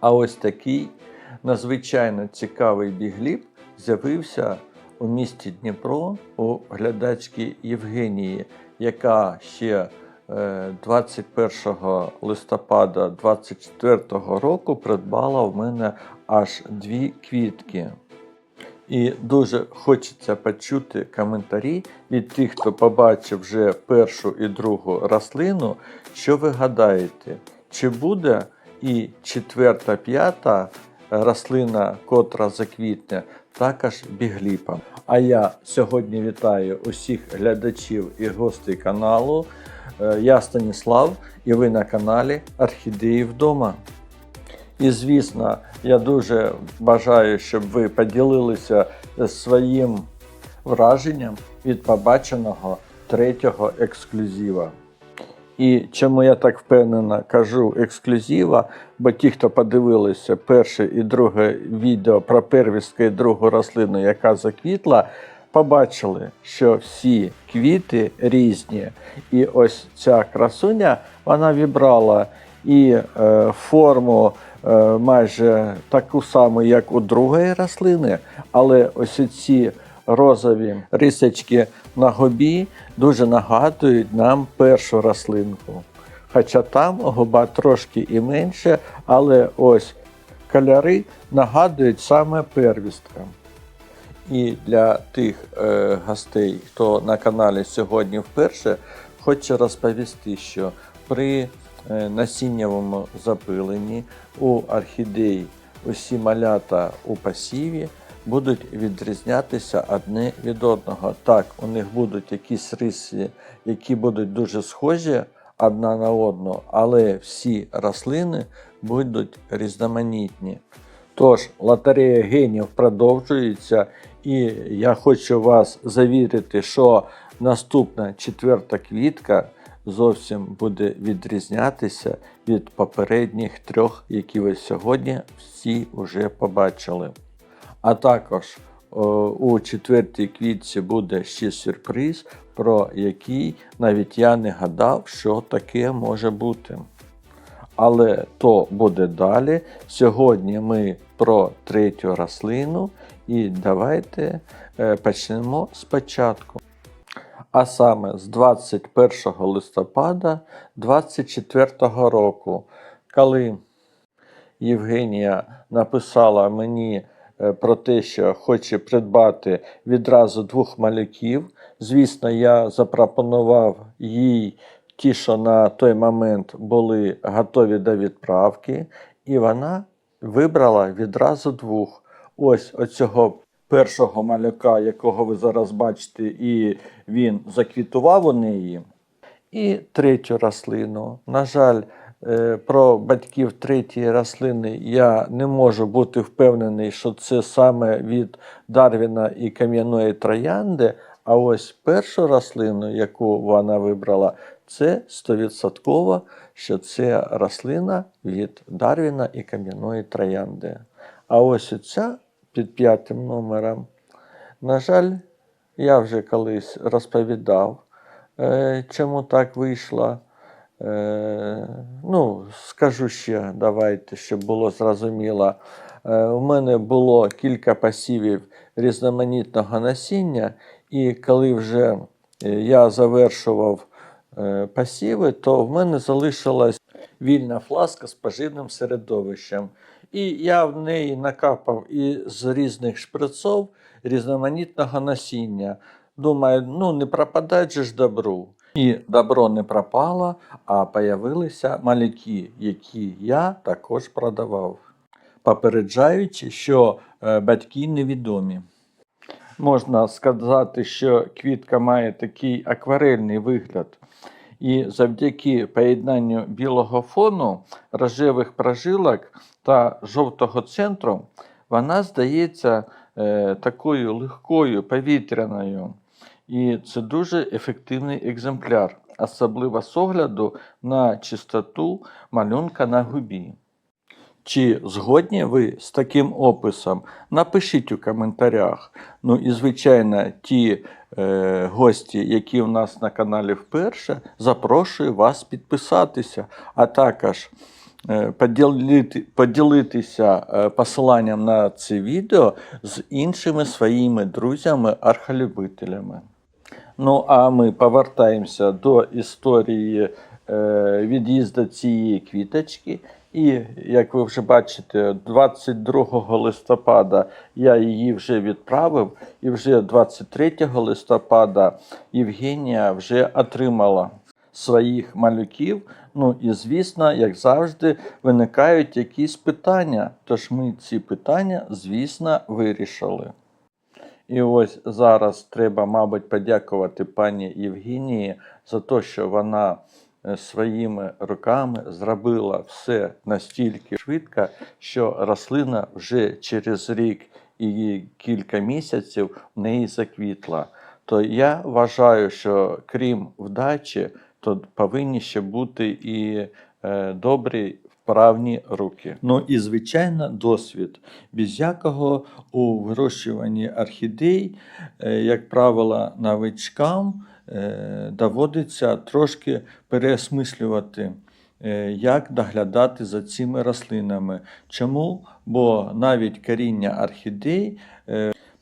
А ось такий надзвичайно цікавий бігліб з'явився у місті Дніпро у глядачки Євгенії, яка ще 21 листопада 2024 року придбала в мене аж 2 квітки. І дуже хочеться почути коментарі від тих, хто побачив вже першу і другу рослину. Що ви гадаєте, чи буде і 4-та, 5-та рослина, котра заквітне, також бігліпом? А я сьогодні вітаю усіх глядачів і гостей каналу. Я Станіслав, і ви на каналі Орхідеї вдома. І, звісно, я дуже бажаю, щоб ви поділилися своїм враженням від побаченого 3-го ексклюзива. І чому я так впевнено кажу ексклюзива, бо ті, хто подивилися перше і друге відео про первістку і другу рослину, яка заквітла, побачили, що всі квіти різні. І ось ця красуня, вона вибрала і форму майже таку саму, як у другої рослини, але ось ці розові рисочки на губі дуже нагадують нам першу рослинку. Хоча там губа трошки і менше, але ось кольори нагадують саме первісткам. І для тих гостей, хто на каналі сьогодні вперше, хочу розповісти, що при насіннєвому запиленні у орхідей усі малята у посіві будуть відрізнятися одне від одного. Так, у них будуть якісь риси, які будуть дуже схожі одна на одну, але всі рослини будуть різноманітні. Тож, лотерея генів продовжується, і я хочу вас завірити, що наступна 4-та квітка зовсім буде відрізнятися від попередніх 3, які ви сьогодні всі вже побачили. А також у 4-й квітці буде ще сюрприз, про який навіть я не гадав, що таке може бути. Але то буде далі. Сьогодні ми про 3-ю рослину, і давайте почнемо спочатку. А саме з 21 листопада 2024 року, коли Євгенія написала мені про те, що хоче придбати відразу 2 малюків. Звісно, я запропонував їй ті, що на той момент були готові до відправки, і вона вибрала відразу 2. Ось оцього першого малюка, якого ви зараз бачите, і він заквітував у неї. І 3-ю рослину. На жаль, про батьків 3-ї рослини я не можу бути впевнений, що це саме від Дарвіна і кам'яної троянди, а ось першу рослину, яку вона вибрала, це 100%, що це рослина від Дарвіна і кам'яної троянди. А ось оця під 5-м номером, на жаль, я вже колись розповідав, чому так вийшло. Скажу ще, давайте, щоб було зрозуміло. У мене було кілька посівів різноманітного насіння, і коли вже я завершував посіви, то в мене залишилась вільна фласка з поживним середовищем. І я в неї накапав із різних шприців різноманітного насіння. Думаю, не пропадать же ж добру. І добро не пропало, а появилися малюки, які я також продавав, попереджаючи, що батьки невідомі. Можна сказати, що квітка має такий акварельний вигляд. І завдяки поєднанню білого фону, рожевих прожилок та жовтого центру, вона здається такою легкою, повітряною. І це дуже ефективний екземпляр, особливо з огляду на чистоту малюнка на губі. Чи згодні ви з таким описом? Напишіть у коментарях. Ну і, звичайно, ті гості, які у нас на каналі вперше, запрошую вас підписатися. А також поділитися посиланням на це відео з іншими своїми друзями-архолюбителями. Ну, а ми повертаємося до історії від'їзду цієї квіточки. І, як ви вже бачите, 22 листопада я її вже відправив, і вже 23 листопада Євгенія вже отримала своїх малюків. Ну і, звісно, як завжди, виникають якісь питання. Тож ми ці питання, звісно, вирішили. І ось зараз треба, мабуть, подякувати пані Євгенії за те, що вона своїми руками зробила все настільки швидко, що рослина вже через рік і кілька місяців в неї заквітла. То я вважаю, що крім вдачі, то повинні ще бути і добрі вправні руки. Ну і, звичайно, досвід. Без якого у вирощуванні орхідей, як правило, новичкам доводиться трошки переосмислювати, як доглядати за цими рослинами. Чому? Бо навіть коріння орхідей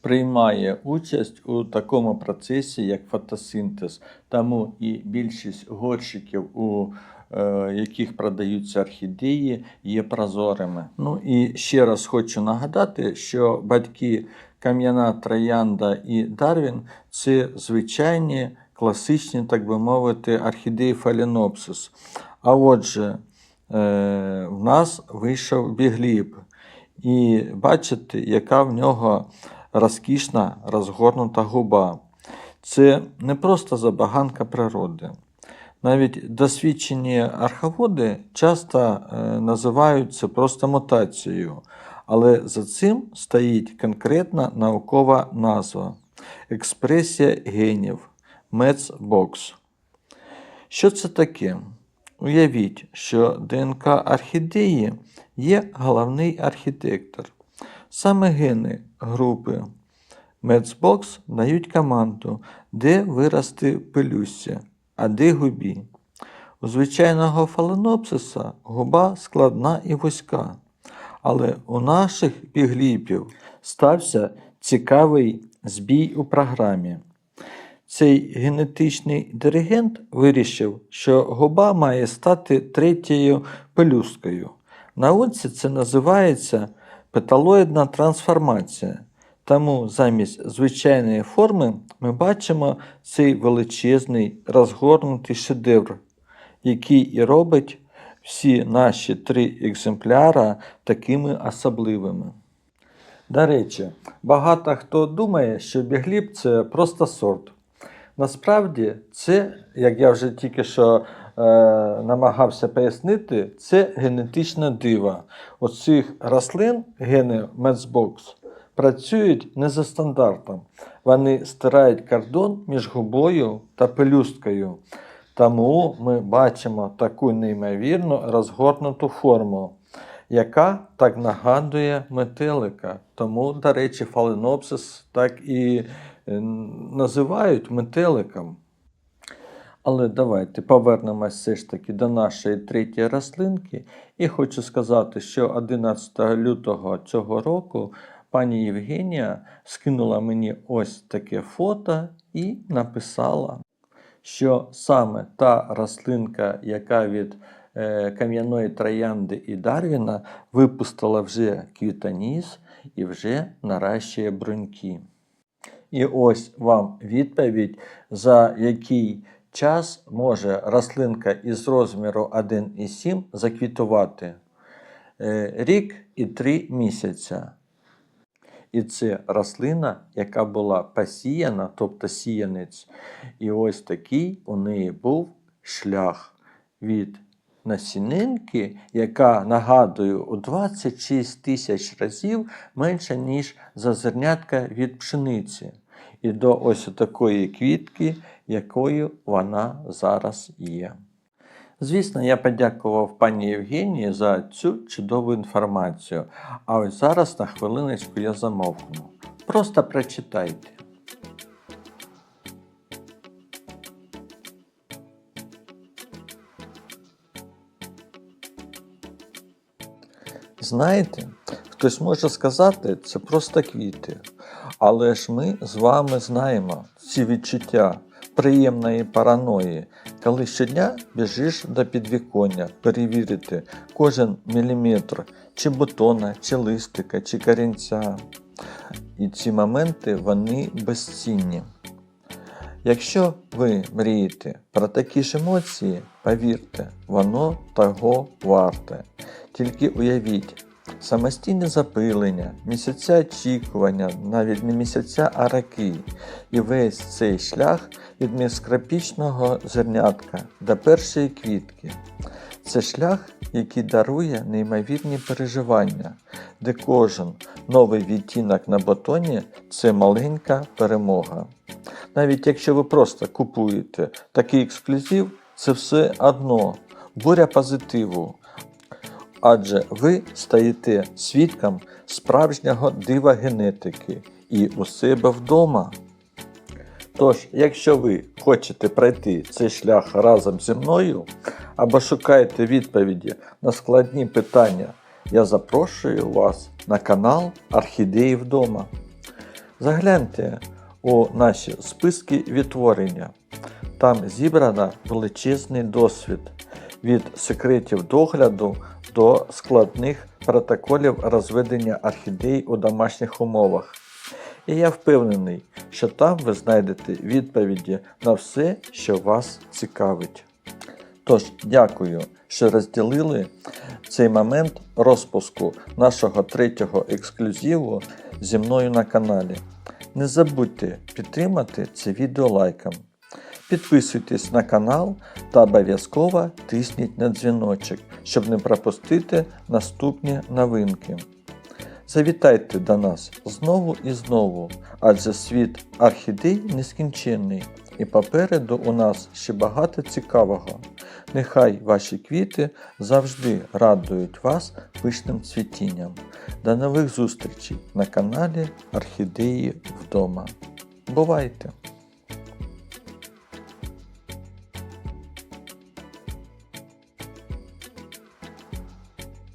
приймає участь у такому процесі, як фотосинтез. Тому і більшість горщиків, у яких продаються орхідеї, є прозорими. Ну і ще раз хочу нагадати, що батьки кам'яна троянда і Дарвін – це звичайні класичні, так би мовити, орхідеї фаленопсис. А отже, в нас вийшов бігліб. І бачите, яка в нього розкішна розгорнута губа. Це не просто забаганка природи. Навіть досвідчені арховоди часто називають це просто мутацією, але за цим стоїть конкретна наукова назва – експресія генів, Matchbox. Що це таке? Уявіть, що ДНК орхідеї є головний архітектор. Саме гени групи Matchbox дають команду, де вирости пелюстя, а де губі. У звичайного фаленопсиса губа складна і вузька. Але у наших бігліпів стався цікавий збій у програмі. Цей генетичний диригент вирішив, що губа має стати третьою пелюсткою. В науці це називається петалоїдна трансформація. Тому замість звичайної форми ми бачимо цей величезний розгорнутий шедевр, який і робить всі наші 3 екземпляри такими особливими. До речі, багато хто думає, що бігліб – це просто сорт. Насправді, це, як я вже тільки що намагався пояснити, це генетичне диво. У цих рослин гени Matchbox працюють не за стандартом. Вони стирають кордон між губою та пелюсткою. Тому ми бачимо таку неймовірно розгорнуту форму, яка так нагадує метелика. Тому, до речі, фаленопсис так і називають метеликом. Але давайте повернемось все ж таки до нашої третьої рослинки. І хочу сказати, що 11 лютого цього року пані Євгенія скинула мені ось таке фото і написала, що саме та рослинка, яка від кам'яної троянди і Дарвіна випустила вже квітоніс і вже наращує бруньки. І ось вам відповідь, за який час може рослинка із розміру 1,7 заквітувати. Рік і 3 місяця. І це рослина, яка була посіяна, тобто сіянець. І ось такий у неї був шлях від насінинки, яка, нагадую, у 26 тисяч разів менше, ніж зазернятка від пшениці. І до ось такої квітки, якою вона зараз є. Звісно, я подякував пані Євгенії за цю чудову інформацію. А ось зараз на хвилиночку я замовкну. Просто прочитайте. Знаєте, хтось може сказати, це просто квіти. Але ж ми з вами знаємо ці відчуття приємної параної, коли щодня біжиш до підвіконня перевірити кожен міліметр чи бутона, чи листика, чи корінця. І ці моменти, вони безцінні. Якщо ви мрієте про такі ж емоції, повірте, воно того варте. Тільки уявіть, самостійне запилення, місяця очікування, навіть не місяця, а роки. І весь цей шлях від мікроскопічного зернятка до першої квітки. Це шлях, який дарує неймовірні переживання, де кожен новий відтінок на бутоні – це маленька перемога. Навіть якщо ви просто купуєте такий ексклюзив, це все одно буря позитиву. Адже ви стаєте свідком справжнього дива генетики і у себе вдома. Тож, якщо ви хочете пройти цей шлях разом зі мною, або шукаєте відповіді на складні питання, я запрошую вас на канал Орхідеї вдома. Загляньте у наші списки відтворення. Там зібрано величезний досвід від секретів догляду до складних протоколів розведення орхідей у домашніх умовах. І я впевнений, що там ви знайдете відповіді на все, що вас цікавить. Тож, дякую, що розділили цей момент розпуску нашого третього ексклюзиву зі мною на каналі. Не забудьте підтримати це відео лайком. Підписуйтесь на канал та обов'язково тисніть на дзвіночок, щоб не пропустити наступні новинки. Завітайте до нас знову і знову, адже світ орхідей нескінченний і попереду у нас ще багато цікавого. Нехай ваші квіти завжди радують вас пишним цвітінням. До нових зустрічей на каналі Орхідеї вдома. Бувайте!